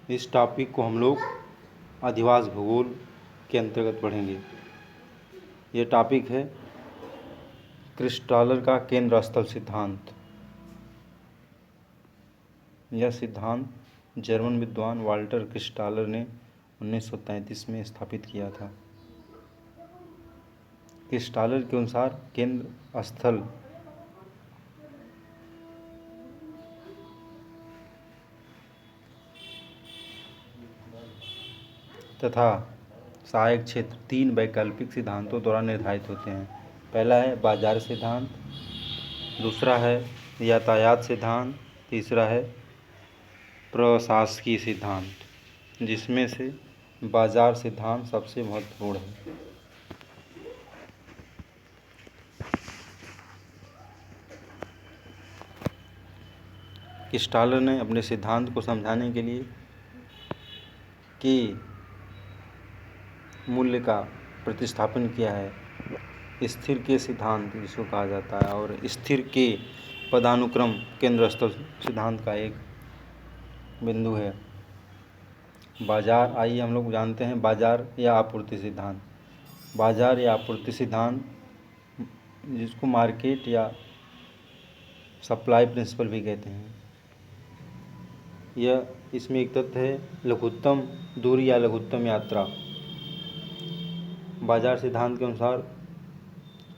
इस टॉपिक को हम लोग अधिवास भूगोल के अंतर्गत पढ़ेंगे। ये टॉपिक है क्रिस्टालर का केंद्र स्थल सिद्धांत। यह सिद्धांत जर्मन विद्वान वाल्टर क्रिस्टालर ने 1933 में स्थापित किया था। क्रिस्टालर के अनुसार केंद्र स्थल तथा सहायक क्षेत्र 3 वैकल्पिक सिद्धांतों द्वारा निर्धारित होते हैं। पहला है बाजार सिद्धांत, दूसरा है यातायात सिद्धांत, तीसरा है प्रशासकीय सिद्धांत, जिसमें से बाजार सिद्धांत सबसे महत्वपूर्ण है। क्रिस्टालर ने अपने सिद्धांत को समझाने के लिए कि मूल्य का प्रतिस्थापन किया है। स्थिर के सिद्धांत जिसको कहा जाता है, और स्थिर के पदानुक्रम केंद्र स्थल सिद्धांत का एक बिंदु है। बाजार, आइए हम लोग जानते हैं बाजार या आपूर्ति सिद्धांत। बाजार या आपूर्ति सिद्धांत, जिसको मार्केट या सप्लाई प्रिंसिपल भी कहते हैं, यह इसमें एक तथ्य है लघुत्तम दूरी या लघुत्तम यात्रा। बाजार सिद्धांत के अनुसार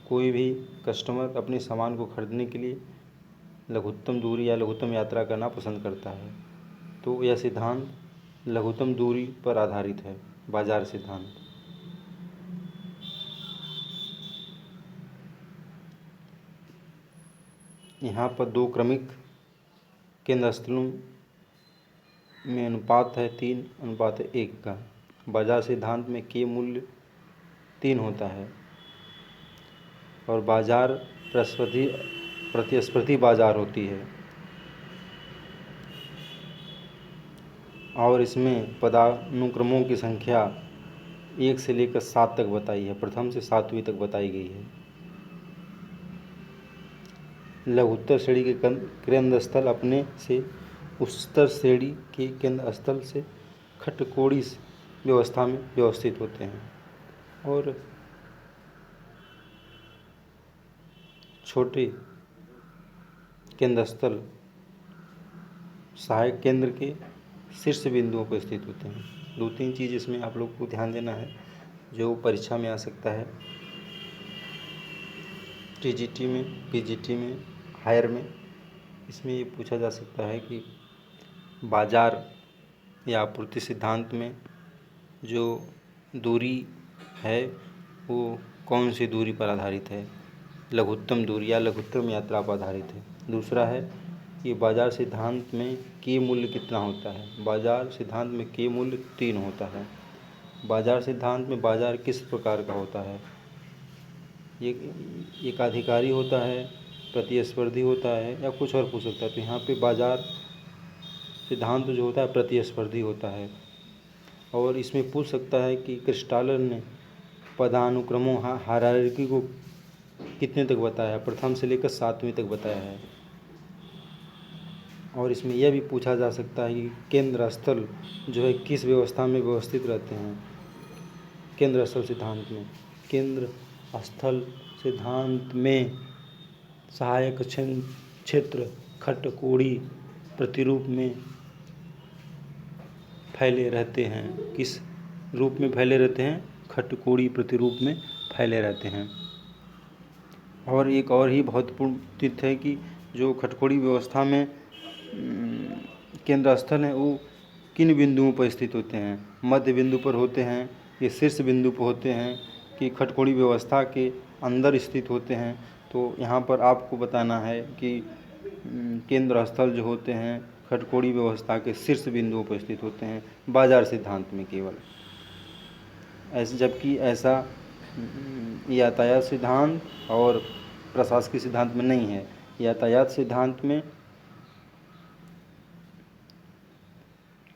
कोई भी कस्टमर अपने सामान को खरीदने के लिए लघुत्तम दूरी या लघुत्तम यात्रा करना पसंद करता है, तो यह सिद्धांत लघुत्तम दूरी पर आधारित है, बाजार सिद्धांत। यहाँ पर 2 क्रमिक केंद्र स्थलों में अनुपात है 3:1 का। बाजार सिद्धांत में के मूल्य 3 होता है और बाजार प्रतिस्पर्धी बाजार होती है, और इसमें पदानुक्रमों की संख्या 1 से लेकर 7 तक बताई है, प्रथम से 7वीं तक बताई गई है। लघुत्तर श्रेणी के केंद्र स्थल अपने से उच्चतर श्रेणी के केंद्र स्थल से खटकोड़ी व्यवस्था में व्यवस्थित होते हैं, और छोटे केंद्र स्थल सहायक केंद्र के शीर्ष बिंदुओं पर स्थित होते हैं। 2-3 चीज़ इसमें आप लोग को ध्यान देना है जो परीक्षा में आ सकता है, टीजीटी में, पीजीटी में, हायर में। इसमें ये पूछा जा सकता है कि बाजार या आपूर्ति सिद्धांत में जो दूरी है वो कौन सी दूरी पर आधारित है, लघुत्तम दूरी या लघुत्तम यात्रा पर आधारित है। दूसरा है कि बाजार सिद्धांत में के मूल्य कितना होता है। बाजार सिद्धांत में के मूल्य 3 होता है। बाजार सिद्धांत में बाजार किस प्रकार का होता है, एकाधिकारी होता है, प्रतिस्पर्धी होता है, या कुछ और पूछ सकता है। तो यहाँ पे बाजार सिद्धांत जो होता है प्रतिस्पर्धी होता है। और इसमें पूछ सकता है कि क्रिस्टालर ने पदानुक्रमों हायरार्की को कितने तक बताया है, प्रथम से लेकर 7वीं तक बताया है। और इसमें यह भी पूछा जा सकता है कि केंद्र स्थल जो है किस व्यवस्था में व्यवस्थित रहते हैं। केंद्र स्थल सिद्धांत में, केंद्र स्थल सिद्धांत में सहायक क्षेत्र खटकोड़ी प्रतिरूप में फैले रहते हैं। किस रूप में फैले रहते हैं, खटकोड़ी प्रतिरूप में फैले रहते हैं। और एक और ही महत्वपूर्ण तथ्य है कि जो खटकोड़ी व्यवस्था में केंद्र स्थल हैं वो किन बिंदुओं पर स्थित होते हैं, मध्य बिंदु पर होते हैं, ये शीर्ष बिंदु पर होते हैं, कि खटकोड़ी व्यवस्था के अंदर स्थित होते हैं। तो यहाँ पर आपको बताना है कि केंद्र स्थल जो होते हैं खटकोड़ी व्यवस्था के शीर्ष बिंदुओं पर स्थित होते हैं बाजार सिद्धांत में केवल। ऐसे जबकि ऐसा यातायात सिद्धांत और प्रशासकीय सिद्धांत में नहीं है। यातायात सिद्धांत में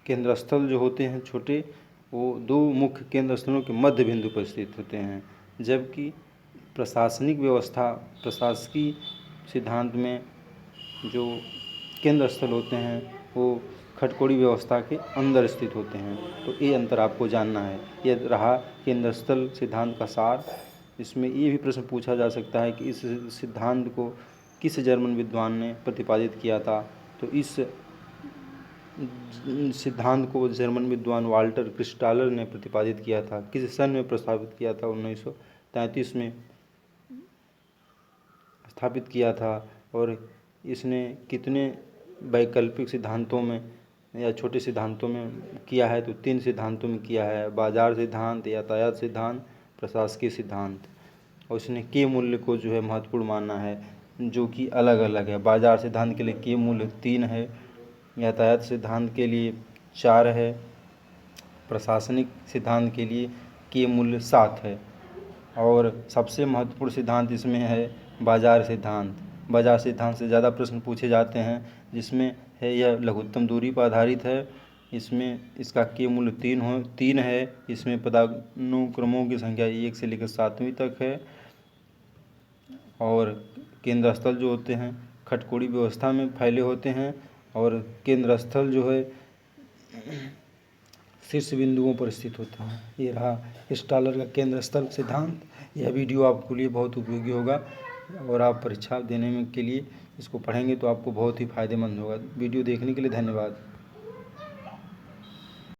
केंद्र स्थल जो होते हैं छोटे, वो 2 मुख्य केंद्र स्थलों के मध्य बिंदु पर स्थित होते हैं, जबकि प्रशासकीय सिद्धांत में जो केंद्र स्थल होते हैं वो खटकोड़ी व्यवस्था के अंदर स्थित होते हैं। तो ये अंतर आपको जानना है। ये रहा केंद्र स्थल सिद्धांत का सार। इसमें ये भी प्रश्न पूछा जा सकता है कि इस सिद्धांत को किस जर्मन विद्वान ने प्रतिपादित किया था। तो इस सिद्धांत को जर्मन विद्वान वाल्टर क्रिस्टालर ने प्रतिपादित किया था। किस सन में प्रस्तावित किया था? 1933 में स्थापित किया था। और इसने कितने वैकल्पिक सिद्धांतों में या छोटे सिद्धांतों में किया है? तो 3 सिद्धांतों में किया है: बाजार सिद्धांत, यातायात सिद्धांत, प्रशासकीय सिद्धांत। और उसने के मूल्य को जो है महत्वपूर्ण माना है, जो कि अलग अलग है। बाजार सिद्धांत के लिए के मूल्य 3 है, यातायात सिद्धांत के लिए 4 है, प्रशासनिक सिद्धांत के लिए के मूल्य 7 है। और सबसे महत्वपूर्ण सिद्धांत इसमें है बाजार सिद्धांत। बाजार सिद्धांत से ज़्यादा प्रश्न पूछे जाते हैं, जिसमें है यह लघुत्तम दूरी पर आधारित है। इसमें इसका के मूल्य 3 है। इसमें पदानुक्रमों की संख्या 1 से लेकर 7वीं तक है। और केंद्र स्थल जो होते हैं खटकोड़ी व्यवस्था में फैले होते हैं। और केंद्र स्थल जो है शीर्ष बिंदुओं पर स्थित होता है। ये रहा क्रिस्टालर का केंद्र स्थल सिद्धांत। यह वीडियो आपके लिए बहुत उपयोगी होगा और आप परीक्षा देने में के लिए इसको पढ़ेंगे तो आपको बहुत ही फ़ायदेमंद होगा। वीडियो देखने के लिए धन्यवाद।